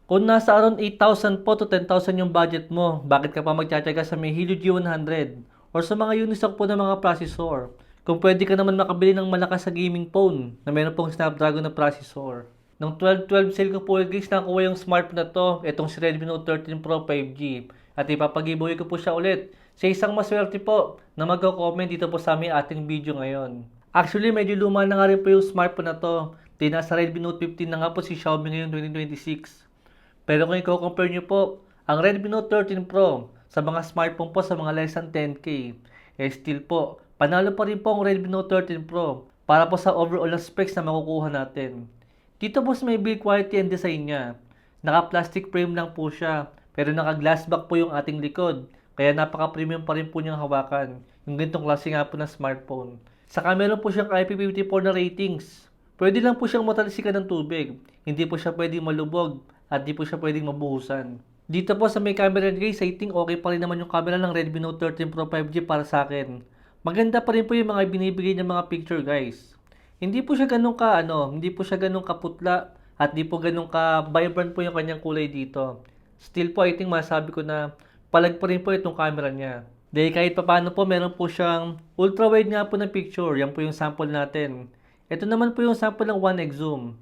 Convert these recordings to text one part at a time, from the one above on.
Kung nasa around 8,000 po to 10,000 yung budget mo, bakit ka pa magtsatsaga sa may Helio G100 or sa mga unistock po ng mga processor? Kung pwede ka naman makabili ng malakas sa gaming phone na meron pong Snapdragon na processor. Nung 12-12 sale ko po guys, nakuha yung smartphone na to, itong si Redmi Note 13 Pro 5G. At ipapag-giveaway ko po siya ulit sa isang maswerte po na mag-comment dito po sa aming ating video ngayon. Actually, medyo luma na nga rin po yung smartphone na to. Di nasa Redmi Note 15 na nga po si Xiaomi ngayon 2026. Pero kung i-compare nyo po, ang Redmi Note 13 Pro sa mga smartphone po sa mga less than 10K, still po, panalo pa rin po ang Redmi Note 13 Pro para po sa overall na specs na makukuha natin. Dito po sa may build quality and design niya, naka-plastic frame lang po siya, pero naka-glass back po yung ating likod, kaya napaka-premium pa rin po niyang hawakan, yung ganitong klase nga po na smartphone. Saka meron po siyang IP54 na ratings. Pwede lang po siyang matalsikan ng tubig, hindi po siya pwedeng malubog, at di po siya pwedeng mabuhusan. Dito po sa may camera guys, I think okay pa rin naman yung camera ng Redmi Note 13 Pro 5G para sa akin. Maganda pa rin po yung mga binibigay ng mga picture guys. Hindi po siya ganun ka hindi po siya ganun kaputla at di po ganun ka vibrant po yung kanyang kulay dito. Still po I think masabi ko na palag pa rin po itong camera niya. Dahil kahit papaano po meron po siyang ultra wide nga po na picture, yan po yung sample natin. Ito naman po yung sample ng 1x zoom.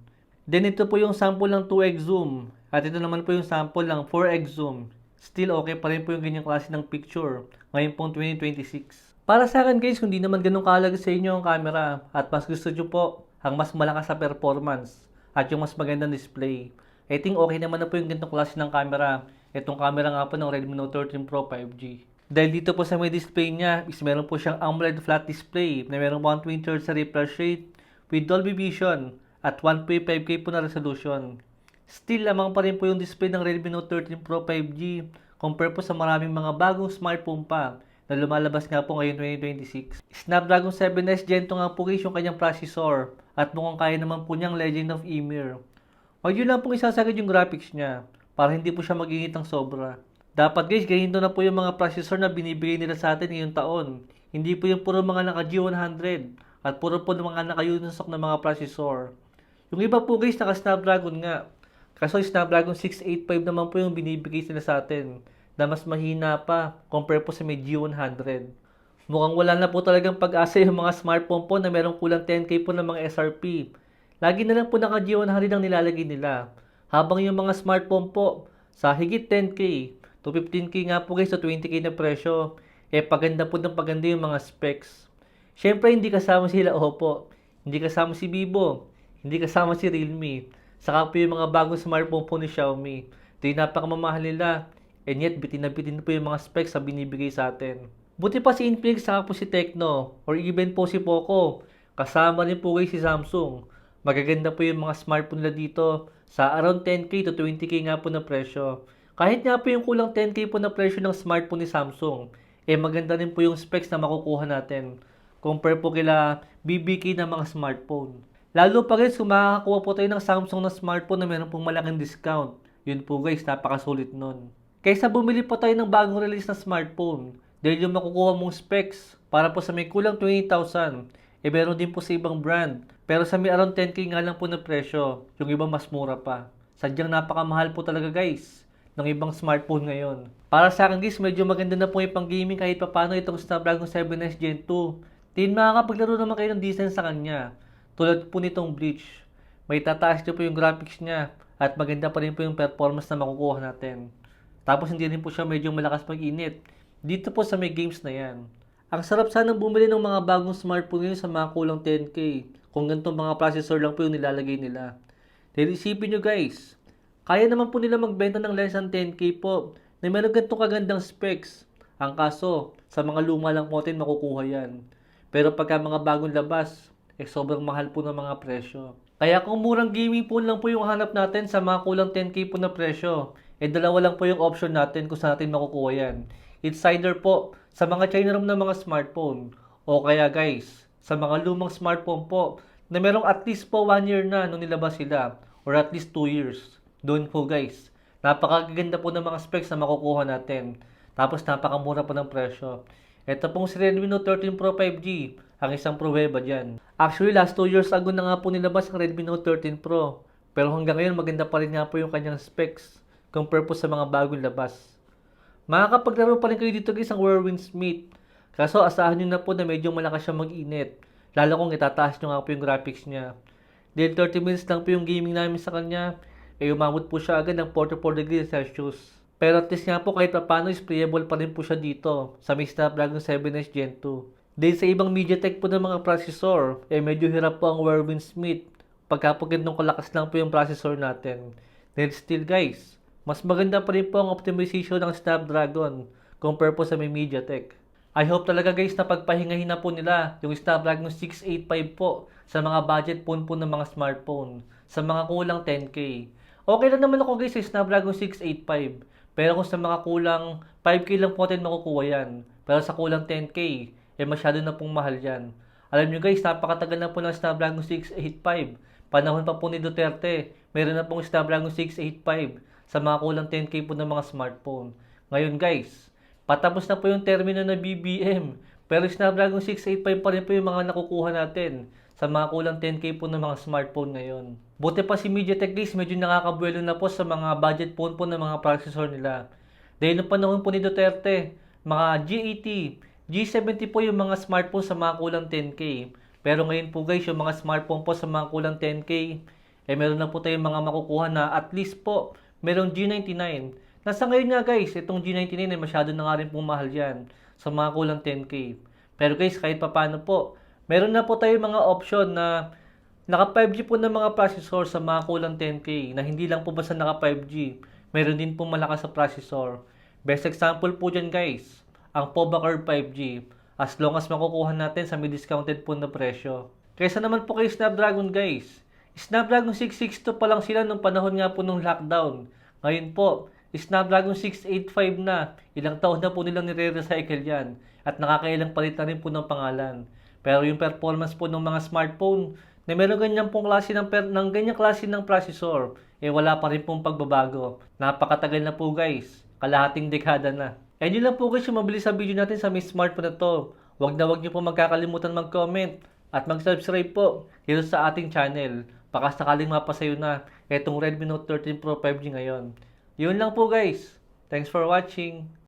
Then ito po yung sample ng 2x zoom. At ito naman po yung sample ng 4x zoom. Still okay pa rin po yung ganyang klase ng picture ngayon pong 2026. Para sa akin guys, kung di naman ganun kahalaga sa inyo ang camera at mas gusto nyo po ang mas malakas sa performance at yung mas magandang display, I think okay naman na po yung ganitong klase ng camera. Itong camera nga po ng Redmi Note 13 Pro 5G. Dahil dito po sa may display niya is meron po siyang AMOLED flat display na merong 120Hz sa refresh rate with Dolby Vision at 1.5K po na resolution. Still lamang pa rin po yung display ng Redmi Note 13 Pro 5G compare po sa maraming mga bagong smartphone pa na lumalabas nga po ngayon 2026. Snapdragon 7S Gen 2 nga po guys yung kanyang processor at mukhang kaya naman po niyang Legend of Ymir. Huwag yun lang pong isasagad yung graphics niya para hindi po siya magingit ng sobra. Dapat guys, ganito na po yung mga processor na binibigay nila sa atin ngayong taon. Hindi po yung puro mga naka G100 at puro po mga naka-Unisoc na mga processor. Yung iba po guys, naka Snapdragon nga. Kaso Snapdragon 685 naman po yung binibigay sila sa atin na mas mahina pa compare po sa may G100. Mukhang wala na po talagang pag-asa yung mga smartphone po na merong kulang 10K po ng mga SRP. Lagi na lang po naka G100 ang nilalagay nila. Habang yung mga smartphone po sa higit 10K to 15K nga po guys sa 20K na presyo, paganda po ng paganda yung mga specs. Syempre hindi kasama sila Oppo, hindi kasama si Vivo, hindi kasama si Realme. Saka po yung mga bagong smartphone po ni Xiaomi. Ito yung napakamamahal nila. And yet, bitin na bitin po yung mga specs na binibigay sa atin. Buti pa si Infinix saka po si Tecno or even po si Poco. Kasama rin po guys si Samsung. Magaganda po yung mga smartphone nila dito sa around 10K to 20K nga po na presyo. Kahit nga po yung kulang 10K po na presyo ng smartphone ni Samsung, maganda rin po yung specs na makukuha natin. Compare po kila BBK na mga smartphone. Lalo pa guys, kung makakakuha po tayo ng Samsung na smartphone na meron pong malaking discount. Yun po guys, napakasulit nun. Kaysa bumili po tayo ng bagong release na smartphone, dahil yung makukuha mong specs para po sa may kulang 20,000, meron din po sa ibang brand. Pero sa may around 10K nga lang po na presyo, yung ibang mas mura pa. Sadyang napakamahal po talaga guys, ng ibang smartphone ngayon. Para sa akin guys, medyo maganda na po yung pang gaming kahit papano itong Snapdragon 7S Gen 2. Tin makakapaglaro naman kayo ng decent sa kanya. Tulad po nitong Bleach, may tataas nyo po yung graphics niya at maganda pa rin po yung performance na makukuha natin. Tapos hindi rin po siya medyo malakas mag-init. Dito po sa may games na yan. Ang sarap sanang bumili ng mga bagong smartphone ngayon sa mga kulang 10K kung ganitong mga processor lang po yung nilalagay nila. Dahil isipin nyo guys, kaya naman po nila magbenta ng less than 10K po na meron ganitong kagandang specs. Ang kaso, sa mga luma lang po natin makukuha yan. Pero pagka mga bagong labas, sobrang mahal po ng mga presyo. Kaya kung murang gaming phone lang po yung hanap natin sa mga kulang 10K po na presyo, dalawa lang po yung option natin kung saan natin makukuha yan. It's either po sa mga China ROM na mga smartphone, o kaya guys, sa mga lumang smartphone po na merong at least po 1 year na nung nilabas sila, or at least 2 years. Doon po guys, napakaganda po ng mga specs na makukuha natin. Tapos napakamura po ng presyo. Ito pong si Redmi Note 13 Pro 5G, ang isang pruweba dyan. Actually, last 2 years ago na nga po nilabas ang Redmi Note 13 Pro. Pero hanggang ngayon maganda pa rin nga po yung kanyang specs compare po sa mga bagong labas. Makakapaglaro pa rin kayo dito guys ang Whirlwind Smith. Kaso asahan nyo na po na medyo malakas siya mag-init. Lalo kung itataas nyo nga po yung graphics niya. Dahil 30 minutes lang po yung gaming namin sa kanya, umabot po siya agad ng 44 degrees Celsius. Pero at least nga po kahit paano is playable pa rin po siya dito sa may Snapdragon 7S Gen 2. Dahil sa ibang MediaTek po ng mga processor, medyo hirap po ang Whirlwind Smith pagka po ganitong kalakas lang po yung processor natin. Dahil still guys, mas maganda pa rin po ang optimization ng Snapdragon compare po sa may MediaTek. I hope talaga guys na pagpahingahin na po nila yung Snapdragon 685 po sa mga budget phone po ng mga smartphone sa mga kulang 10K. Okay lang naman ako guys sa Snapdragon 685 pero kung sa mga kulang 5K lang po natin makukuha yan. Pero sa kulang 10K, masyado na pong mahal yan. Alam nyo guys, napakatagal na po ng Snapdragon 685. Panahon pa po ni Duterte, meron na pong Snapdragon 685 sa mga kulang 10K po ng mga smartphone. Ngayon guys, patapos na po yung termino na BBM. Pero Snapdragon 685 pa rin po yung mga nakukuha natin sa mga kulang 10K po ng mga smartphone ngayon. Buti pa si MediaTek guys, medyo nakakabuelo na po sa mga budget phone po ng mga processor nila. Dahil noong panahon po ni Duterte, mga G80, G70 po yung mga smartphone sa mga kulang 10K. Pero ngayon po guys, yung mga smartphone po sa mga kulang 10K, meron na po tayong mga makukuha na at least po, merong G99. Nasa ngayon nga guys, itong G99 masyado na nga rin pong mahal yan sa mga kulang 10K. Pero guys, kahit papano po, meron na po tayo mga option na naka 5G po ng mga processor sa mga kulang 10K na hindi lang po basta naka 5G. Meron din po malakas sa processor. Best example po dyan guys, ang POVA Curve 5G. As long as makukuha natin sa may discounted po na presyo. Kaysa naman po kay Snapdragon guys. Snapdragon 662 pa lang sila nung panahon nga po nung lockdown. Ngayon po, Snapdragon 685 na. Ilang taon na po nilang nire-recycle yan. At nakakailang palit na rin po ng pangalan. Pero yung performance po ng mga smartphone na meron ganyan pong klase ng ganyang klase ng processor, wala pa rin pong pagbabago. Napakatagal na po guys. Kalahating dekada na. Yun lang po guys yung mabilis sa video natin sa may smartphone na to. Huwag na huwag niyo po magkakalimutan mag-comment at mag-subscribe po dito sa ating channel. Baka sakaling mapasayo na itong Redmi Note 13 Pro 5G ngayon. Yun lang po guys. Thanks for watching.